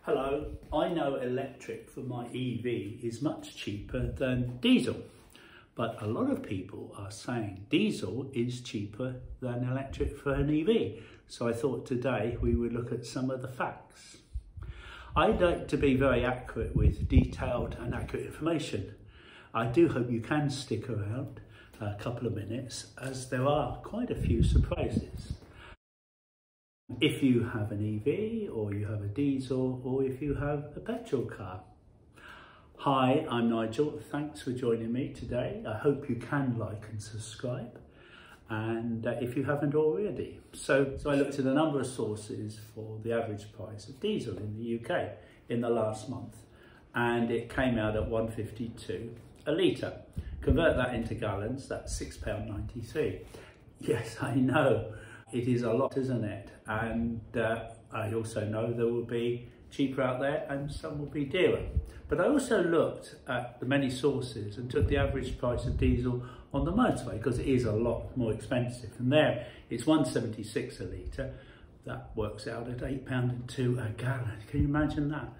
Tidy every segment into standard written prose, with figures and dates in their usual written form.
Hello, I know electric for my EV is much cheaper than diesel, but a lot of people are saying diesel is cheaper than electric for an EV. So I thought today we would look at some of the facts. I'd like to be very accurate with detailed and accurate information. I do hope you can stick around a couple of minutes as there are quite a few surprises. If you have an EV or you have a diesel or if you have a petrol car. Hi, I'm Nigel. Thanks for joining me today. I hope you can like and subscribe. And if you haven't already. So I looked at a number of sources for the average price of diesel in the UK in the last month. And it came out at £1.52 a litre. Convert that into gallons, that's £6.93. Yes, I know. It is a lot, isn't it? And I also know there will be cheaper out there and some will be dearer. But I also looked at the many sources and took the average price of diesel on the motorway because it is a lot more expensive. And there it's £1.76 a litre. That works out at £8.02 a gallon. Can you imagine that?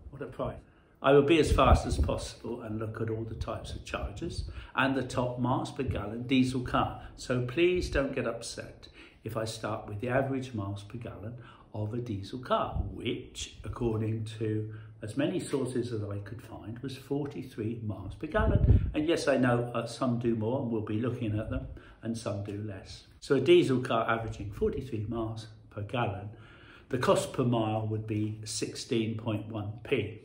What a price. I will be as fast as possible and look at all the types of chargers and the top miles per gallon diesel car. So please don't get upset if I start with the average miles per gallon of a diesel car, which, according to as many sources as I could find, was 43 miles per gallon. And yes, I know some do more, and we'll be looking at them, and some do less. So a diesel car averaging 43 miles per gallon, the cost per mile would be 16.1p.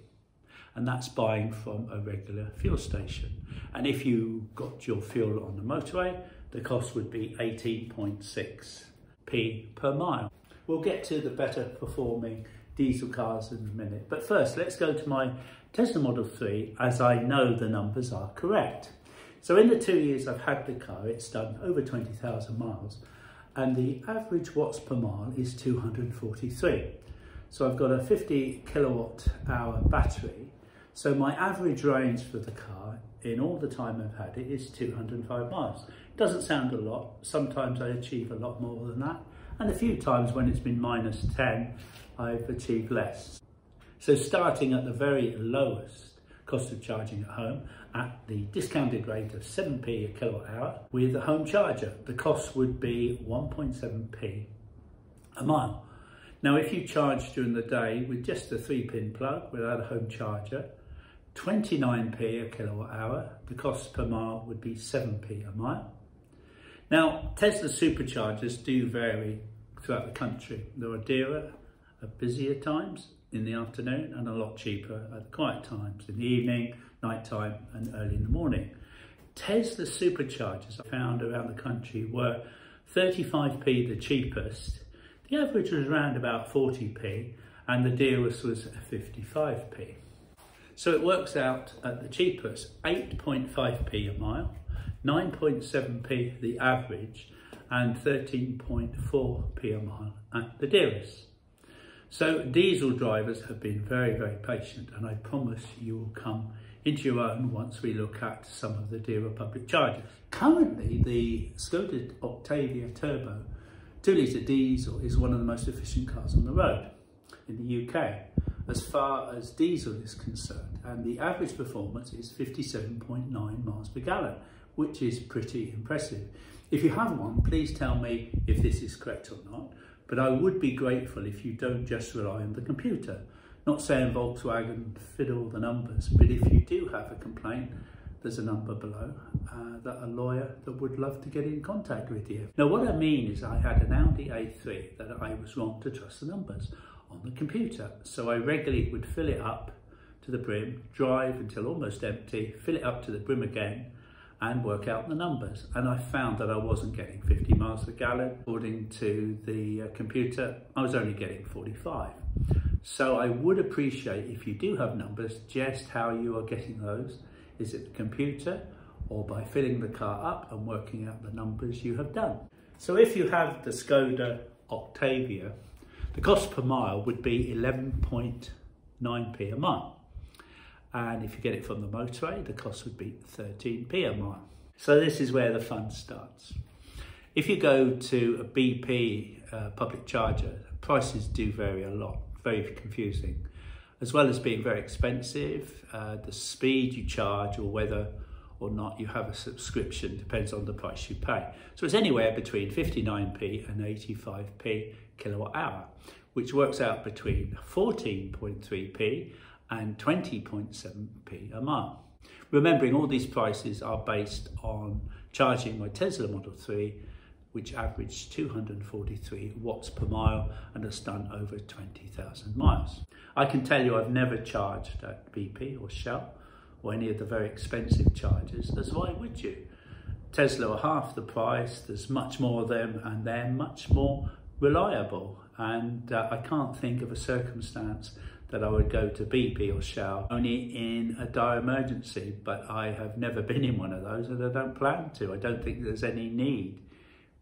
And that's buying from a regular fuel station. And if you got your fuel on the motorway, the cost would be 18.6p per mile. We'll get to the better performing diesel cars in a minute. But first, let's go to my Tesla Model 3, as I know the numbers are correct. So in the 2 years I've had the car, it's done over 20,000 miles. And the average watts per mile is 243. So I've got a 50 kilowatt hour battery. So my average range for the car in all the time I've had it is 205 miles. Doesn't sound a lot. Sometimes I achieve a lot more than that. And a few times when it's been -10, I've achieved less. So starting at the very lowest cost of charging at home at the discounted rate of 7p a kilowatt hour with a home charger, the cost would be 1.7p a mile. Now, if you charge during the day with just a 3-pin plug without a home charger, 29p a kilowatt hour, the cost per mile would be 7p a mile. Now, Tesla superchargers do vary throughout the country. There are dearer at busier times in the afternoon and a lot cheaper at the quiet times in the evening, night time and early in the morning. Tesla superchargers I found around the country were 35p the cheapest. The average was around about 40p and the dearest was 55p. So it works out at the cheapest, 8.5p a mile, 9.7p the average, and 13.4p a mile at the dearest. So diesel drivers have been very, very patient, and I promise you will come into your own once we look at some of the dearer public chargers. Currently, the Skoda Octavia Turbo 2-litre diesel is one of the most efficient cars on the road in the UK as far as diesel is concerned, and the average performance is 57.9 miles per gallon, which is pretty impressive. If you have one, please tell me if this is correct or not, but I would be grateful if you don't just rely on the computer. Not saying Volkswagen fiddle the numbers, but if you do have a complaint, there's a number below that a lawyer that would love to get in contact with you. Now, what I mean is I had an Audi A3 that I was wrong to trust the numbers on the computer. So I regularly would fill it up to the brim, drive until almost empty, fill it up to the brim again, and work out the numbers. And I found that I wasn't getting 50 miles per gallon. According to the computer, I was only getting 45. So I would appreciate if you do have numbers, just how you are getting those. Is it the computer or by filling the car up and working out the numbers you have done? So if you have the Skoda Octavia, the cost per mile would be 11.9p a mile. And if you get it from the motorway, the cost would be 13p a mile. So this is where the fun starts. If you go to a BP public charger, prices do vary a lot, very confusing. as well as being very expensive, the speed you charge or whether or not you have a subscription depends on the price you pay. So it's anywhere between 59p and 85p kilowatt hour, which works out between 14.3p and 20.7p a mile. Remembering all these prices are based on charging my Tesla Model 3, which averaged 243 watts per mile and has done over 20,000 miles. I can tell you I've never charged at BP or Shell or any of the very expensive chargers, as why would you? Tesla are half the price, there's much more of them and they're much more reliable, and I can't think of a circumstance that I would go to BP or Shell only in a dire emergency, but I have never been in one of those and I don't plan to. I don't think there's any need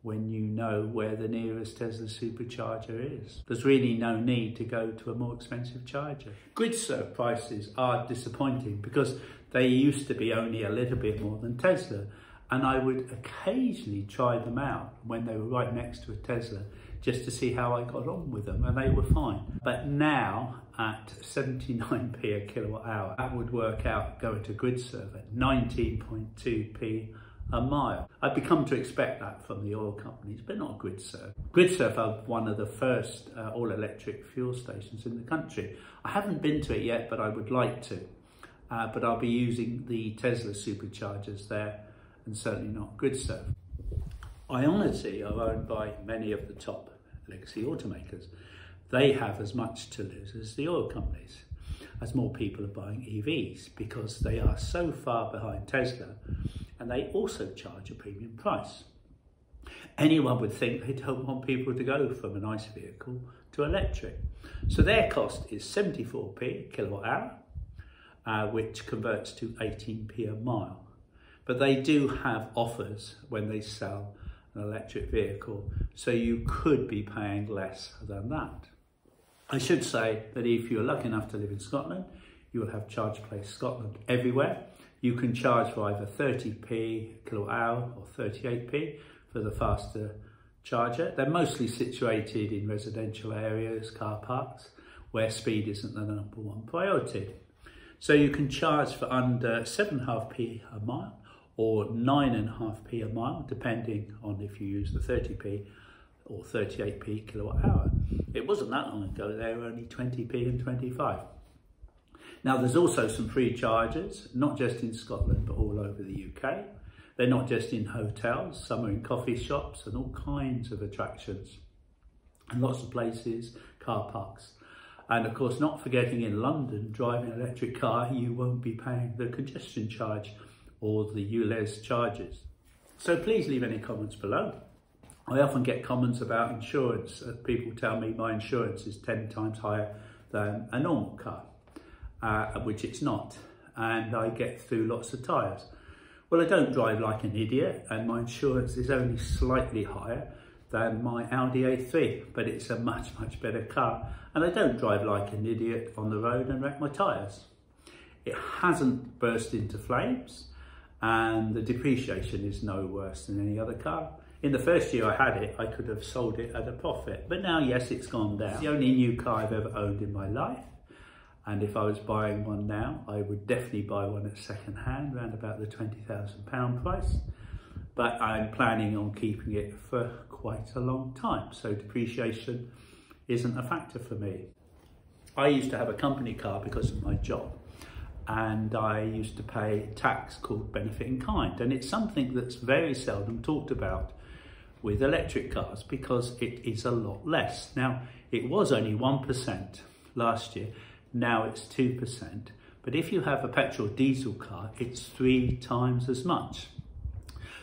when you know where the nearest Tesla supercharger is. There's really no need to go to a more expensive charger. GridServe prices are disappointing because they used to be only a little bit more than Tesla, and I would occasionally try them out when they were right next to a Tesla just to see how I got on with them, and they were fine. But now at 79p a kilowatt hour, that would work out going to GridServe at 19.2p a mile. I've become to expect that from the oil companies, but not GridServe. GridServe are one of the first all-electric fuel stations in the country. I haven't been to it yet, but I would like to. But I'll be using the Tesla superchargers there and certainly not GridServe. Ionity are owned by many of the top legacy automakers. They have as much to lose as the oil companies, as more people are buying EVs because they are so far behind Tesla and they also charge a premium price. Anyone would think they don't want people to go from an ICE vehicle to electric. So their cost is 74p kilowatt hour, which converts to 18p a mile. But they do have offers when they sell an electric vehicle, so you could be paying less than that. I should say that if you're lucky enough to live in Scotland, you will have Charge Place Scotland everywhere. You can charge for either 30p kilowatt hour or 38p for the faster charger. They're mostly situated in residential areas, car parks, where speed isn't the number one priority. So you can charge for under 7.5p a mile or 9.5p a mile, depending on if you use the 30p or 38p kilowatt hour. It wasn't that long ago, they were only 20p and 25. Now there's also some free chargers, not just in Scotland, but all over the UK. They're not just in hotels, some are in coffee shops and all kinds of attractions. And lots of places, car parks. And of course, not forgetting in London, driving an electric car, you won't be paying the congestion charge or the ULEZ charges. So please leave any comments below. I often get comments about insurance. People tell me my insurance is 10 times higher than a normal car, which it's not. And I get through lots of tyres. Well, I don't drive like an idiot, and my insurance is only slightly higher than my Audi A3, but it's a much, much better car. And I don't drive like an idiot on the road and wreck my tyres. It hasn't burst into flames, and the depreciation is no worse than any other car. In the first year I had it, I could have sold it at a profit, but now, yes, it's gone down. It's the only new car I've ever owned in my life, and if I was buying one now, I would definitely buy one at second hand, around about the £20,000 price, but I'm planning on keeping it for quite a long time, so depreciation isn't a factor for me. I used to have a company car because of my job, and I used to pay tax called benefit in kind, and it's something that's very seldom talked about with electric cars because it is a lot less. Now, it was only 1% last year, now it's 2%, but if you have a petrol diesel car, it's 3 times as much.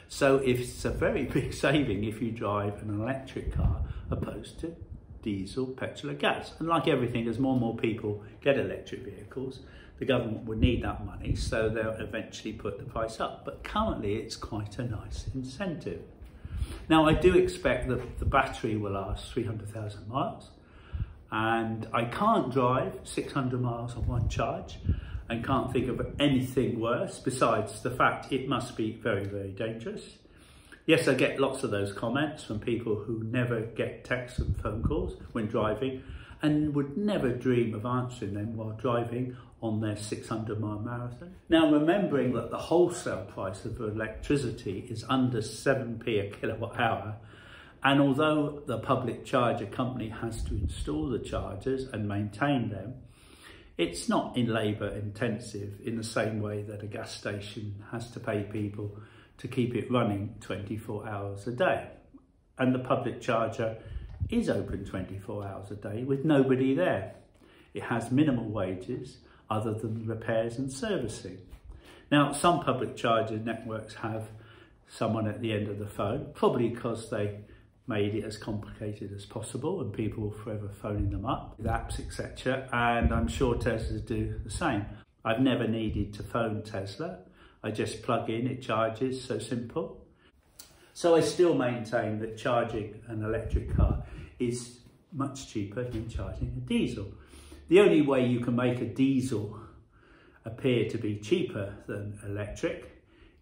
So it's a very big saving if you drive an electric car opposed to diesel, petrol or gas. And like everything, as more and more people get electric vehicles, the government would need that money, so they'll eventually put the price up. But currently it's quite a nice incentive. Now I do expect that the battery will last 300,000 miles, and I can't drive 600 miles on one charge and can't think of anything worse besides the fact it must be very, very dangerous. Yes, I get lots of those comments from people who never get texts and phone calls when driving, and would never dream of answering them while driving on their 600-mile marathon. Now, remembering that the wholesale price of electricity is under 7p a kilowatt hour, and although the public charger company has to install the chargers and maintain them, it's not in labour intensive in the same way that a gas station has to pay people to keep it running 24 hours a day. And the public charger is open 24 hours a day with nobody there. It has minimal wages other than repairs and servicing. Now, some public charger networks have someone at the end of the phone, probably because they made it as complicated as possible and people are forever phoning them up with apps, etc. And I'm sure Teslas do the same. I've never needed to phone Tesla. I just plug in, it charges, so simple. So I still maintain that charging an electric car is much cheaper than charging a diesel. The only way you can make a diesel appear to be cheaper than electric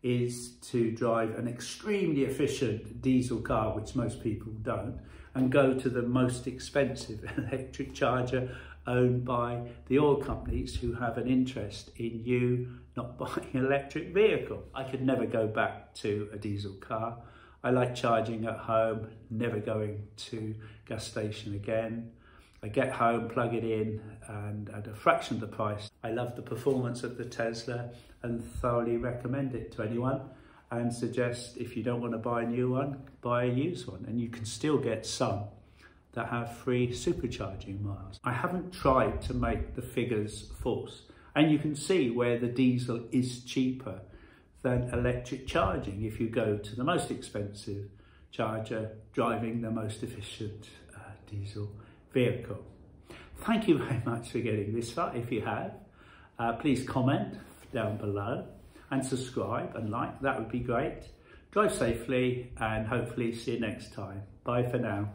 is to drive an extremely efficient diesel car, which most people don't, and go to the most expensive electric charger owned by the oil companies who have an interest in you not buying an electric vehicle. I could never go back to a diesel car. I like charging at home, never going to gas station again. I get home, plug it in, and at a fraction of the price. I love the performance of the Tesla and thoroughly recommend it to anyone, and suggest if you don't want to buy a new one, buy a used one, and you can still get some that have free supercharging miles. I haven't tried to make the figures false, and you can see where the diesel is cheaper than electric charging if you go to the most expensive charger driving the most efficient diesel vehicle. Thank you very much for getting this far. If you have, please comment down below and subscribe and like, that would be great. Drive safely and hopefully see you next time. Bye for now.